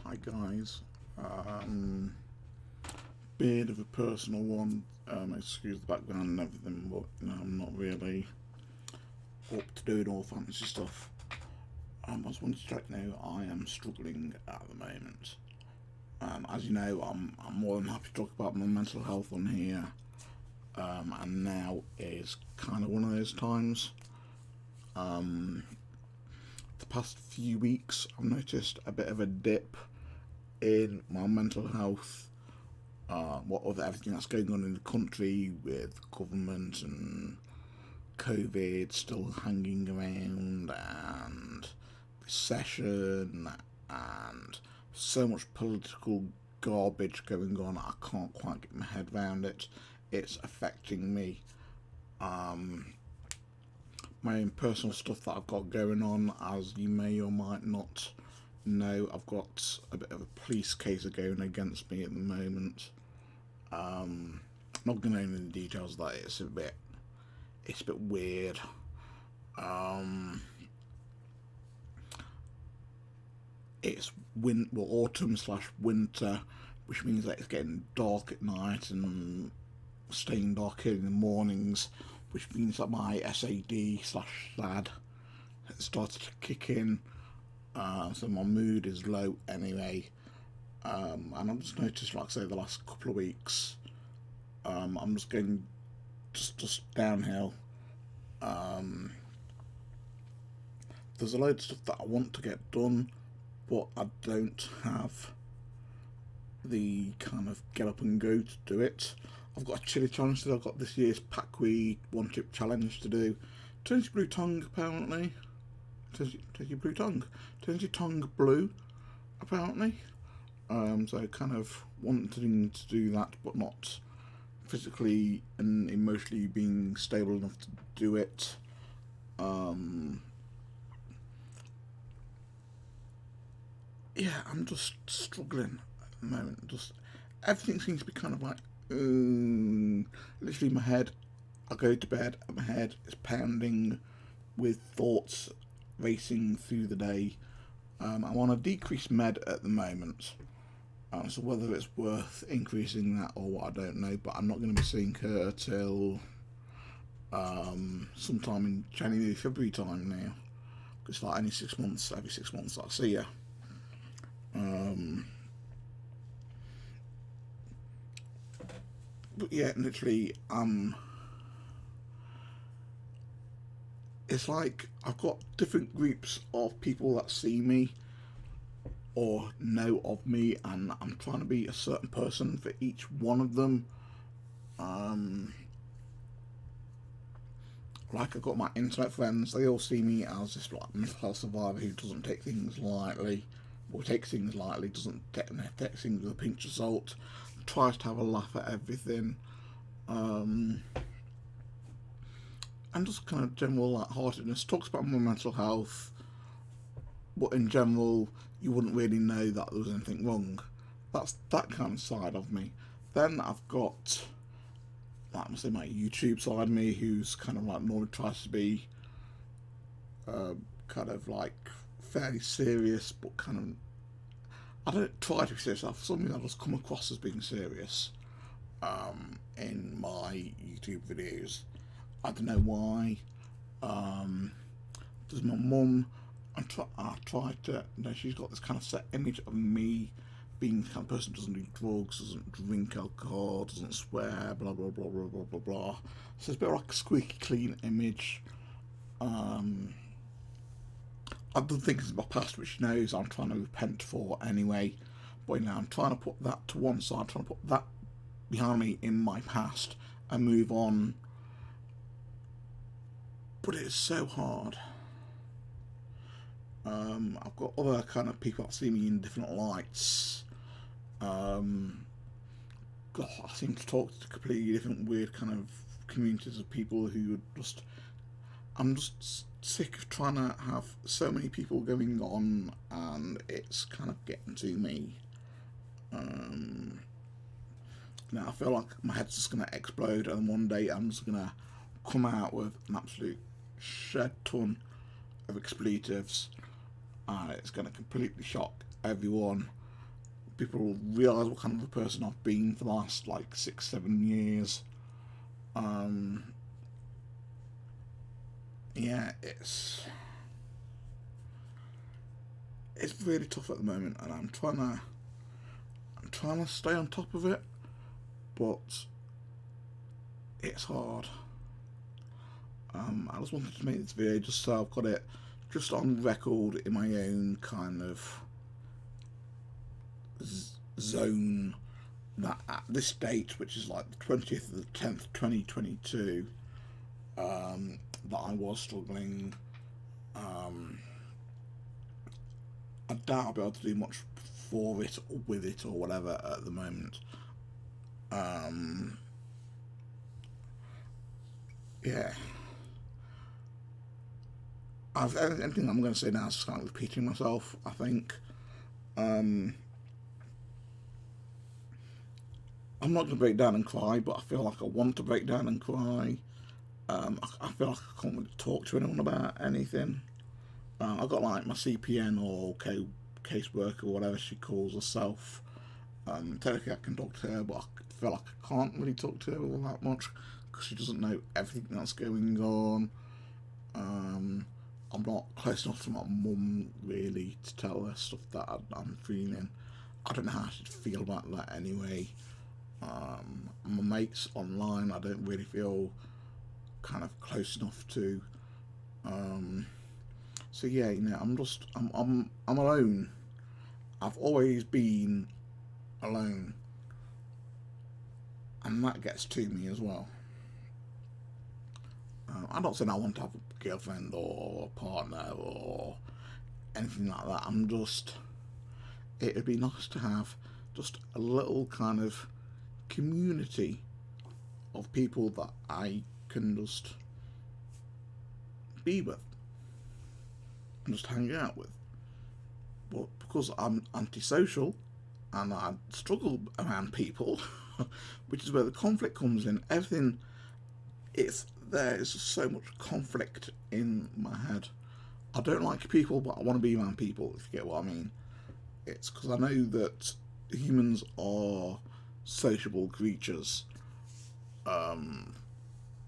Hi guys, um, bit of a personal one. Excuse the background and everything, but I'm not really up to doing all fancy stuff. I just wanted to let you know I am struggling at the moment. As you know, I'm more than happy to talk about my mental health on here, and now is kind of one of those times. The past few weeks, I've noticed a bit of a dip in my mental health. What with everything that's going on in the country with government and COVID still hanging around and recession and so much political garbage going on, I can't quite get my head around it. It's affecting me. My own personal stuff that I've got going on, as you may or might not know, I've got a bit of a police case going against me at the moment. I'm not going to go into the details of that. It's a bit weird. It's autumn slash winter, which means that it's getting dark at night and staying dark in the mornings, which means that my SAD slash SAD has started to kick in. So my mood is low anyway. And I've just noticed, like I say, the last couple of weeks, I'm just going just downhill. There's a load of stuff that I want to get done, but I don't have the kind of get up and go to do it. I've got a chili challenge that I've got this year's Packweed one chip challenge to do. Turns your blue tongue apparently. Turns your blue tongue. Turns your tongue blue apparently. So kind of wanting to do that, but not physically and emotionally being stable enough to do it. Yeah, I'm just struggling at the moment. Just everything seems to be kind of like, literally my head. I go to bed and my head is pounding with thoughts racing through the day. I'm on a decreased med at the moment. So whether it's worth increasing that or what, I don't know. But I'm not going to be seeing her till sometime in January, February time now. It's like every 6 months I see her. But yeah, literally, it's like I've got different groups of people that see me or know of me, and I'm trying to be a certain person for each one of them. Like, I've got my internet friends, they all see me as this like mental health survivor who doesn't take things lightly, or takes things lightly, doesn't take things with a pinch of salt, tries to have a laugh at everything. And just kind of general lightheartedness, talks about my mental health, but in general, you wouldn't really know that there was anything wrong. That's that kind of side of me. Then I've got, like, I'm say my YouTube side of me, who's kind of like normally tries to be, kind of like fairly serious, but kind of, I don't try to be serious. For some reason, I just come across as being serious in my YouTube videos. I don't know why. There's my mum. I try to. She's got this kind of set image of me being the kind of person who doesn't do drugs, doesn't drink alcohol, doesn't swear, blah blah blah blah blah blah blah. So it's a bit like a squeaky clean image. I've done things in my past which she knows I'm trying to repent for anyway. But I'm trying to put that to one side, trying to put that behind me in my past and move on. But it's so hard. I've got other kind of people that see me in different lights. I seem to talk to completely different weird kind of communities of people who just. I'm just sick of trying to have so many people going on, and it's kind of getting to me. Now I feel like my head's just going to explode, and one day I'm just going to come out with an absolute shed ton of expletives, and it's going to completely shock everyone. people realise what kind of a person I've been for the last like 6, 7 years. Yeah, it's really tough at the moment, and I'm trying to stay on top of it, but it's hard. I just wanted to make this video just so I've got it just on record in my own kind of zone, that at this date, which is like the 20th of the 10th, 2022, that I was struggling. I doubt I'll be able to do much for it or with it or whatever at the moment. Yeah. Anything I'm going to say now is just kind of repeating myself, I think. I'm not going to break down and cry, but I feel like I want to break down and cry. I feel like I can't really talk to anyone about anything. I've got like my CPN or caseworker, or whatever she calls herself. Technically I can talk to her, but I feel like I can't really talk to her all that much because she doesn't know everything that's going on. I'm not close enough to my mum really to tell her stuff that I'm feeling. I don't know how she'd feel about that anyway. My mates online, I don't really feel kind of close enough to. So yeah, I'm alone. I've always been alone, and that gets to me as well. I'm not saying I want to have a girlfriend or a partner or anything like that. It'd be nice to have just a little kind of community of people that I can just be with and just hang out with. But because I'm antisocial and I struggle around people, which is where the conflict comes in, there's just so much conflict in my head. I don't like people, but I want to be around people, if you get what I mean. It's because I know that humans are sociable creatures.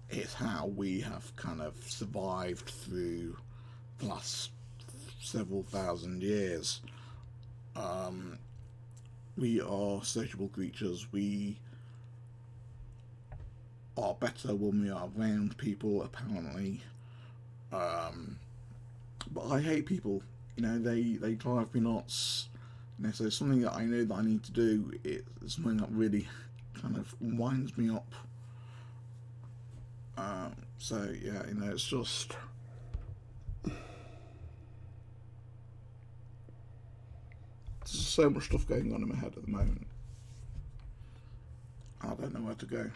It's how we have kind of survived through the last several thousand years. We are sociable creatures. We are better when we are around people, apparently. But I hate people. They drive me nuts. So something that I know that I need to do is something that really kind of winds me up. So yeah, it's just there's so much stuff going on in my head at the moment. I don't know where to go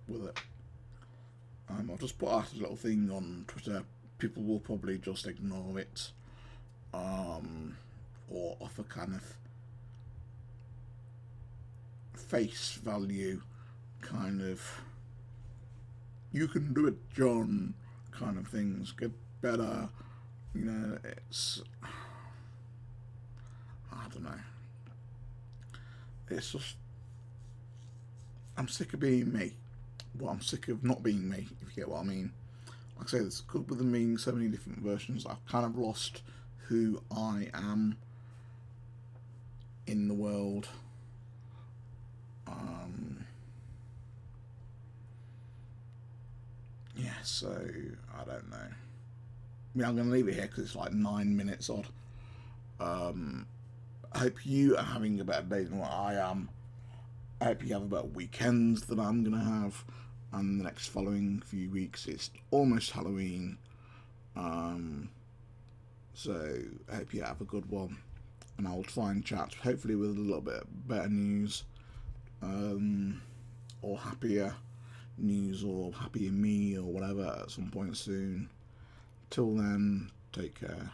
with it. I've just put out a little thing on Twitter. People will probably just ignore it, or offer kind of face value, kind of "you can do it, John" kind of things. Get better. It's I don't know. It's just I'm sick of being me. Well, I'm sick of not being me, if you get what I mean. Like I say, it's good with them being so many different versions. I've kind of lost who I am in the world. Yeah, so I don't know. I'm going to leave it here because it's like 9 minutes odd. I hope you are having a better day than what I am. I hope you have a better weekends than I'm going to have. And the next following few weeks, it's almost Halloween. So I hope you have a good one. And I will try and chat, hopefully with a little bit better news. Or happier news, or happier me, or whatever at some point soon. Till then, take care.